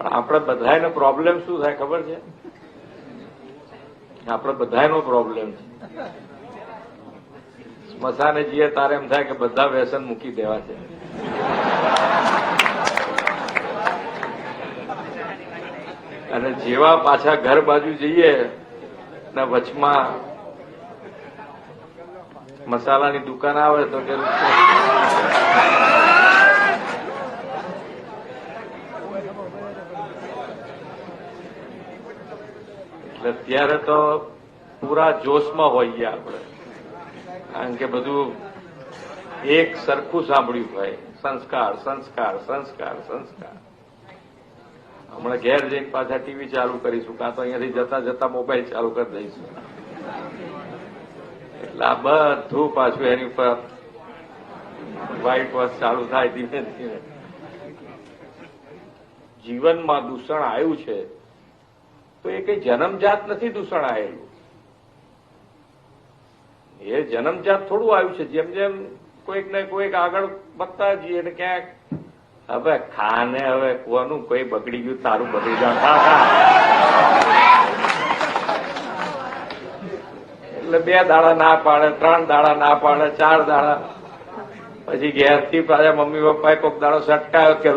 આપણે બધાનો પ્રોબ્લેમ શું થાય ખબર છે? આપણે બધાનો પ્રોબ્લેમ છે. સ્મશાને જઈએ તારે એમ થાય કે બધા વ્યસન મૂકી દેવા છે. અને જેવા પાછા ઘર બાજુ જઈએ ને વચમાં મસાલાની દુકાન આવે તો કે એટલે ત્યારે તો પૂરા જોશમાં હોઈએ આપણે, કારણ કે બધું એક સરખું સાંભળ્યું હોય, સંસ્કાર સંસ્કાર સંસ્કાર સંસ્કાર. હમણાં ઘેર જઈને પાછા ટીવી ચાલુ કરીશું, કાં તો અહીંયાથી જતા જતા મોબાઈલ ચાલુ કરી દઈશું. એટલે આ બધું પાછું એની ઉપર વ્હાઇટ વોશ ચાલુ થાય ધીમે ધીમે. જીવનમાં દૂષણ આવ્યું છે તો એ કઈ જન્મજાત નથી દૂષણ આવેલું. એ જન્મજાત થોડું આવ્યું છે. જેમ જેમ કોઈક ને કોઈક આગળ વધતા જઈએ ને ક્યાંક હવે ખાને હવે કોનું કોઈ બગડી ગયું, તારું બગડી ગયું એટલે 2 દાડા ના પાડે, 3 દાડા ના પાડે, 4 દાડા પછી ઘેરથી પાછા મમ્મી પપ્પાએ કોઈક દાડો સટકાયો કે